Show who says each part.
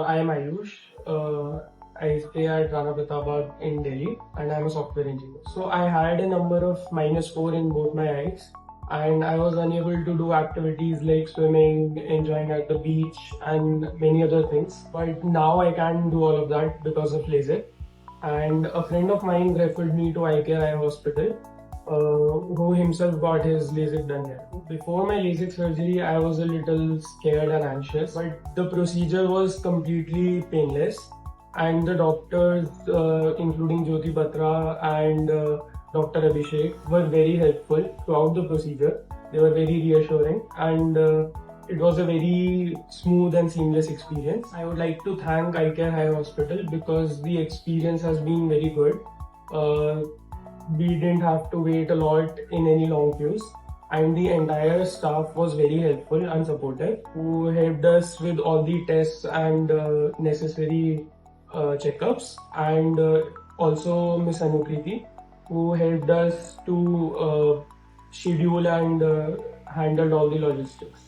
Speaker 1: I am Aayush. I stay at Rana Pratapabad in Delhi and I am a software engineer. So I had a number of -4 in both my eyes and I was unable to do activities like swimming, enjoying at the beach and many other things. But now I can do all of that because of LASIK. And a friend of mine referred me to ICARE Eye Hospital, who himself got his LASIK done here. Before my LASIK surgery, I was a little scared and anxious, but the procedure was completely painless. And the doctors, including Jyoti Batra and Dr. Abhishek, were very helpful throughout the procedure. They were very reassuring and it was a very smooth and seamless experience. I would like to thank ICARE Eye Hospital because the experience has been very good. We didn't have to wait a lot in any long queues, and the entire staff was very helpful and supportive, who helped us with all the tests and necessary checkups, and also Miss Anukriti, who helped us to schedule and handled all the logistics.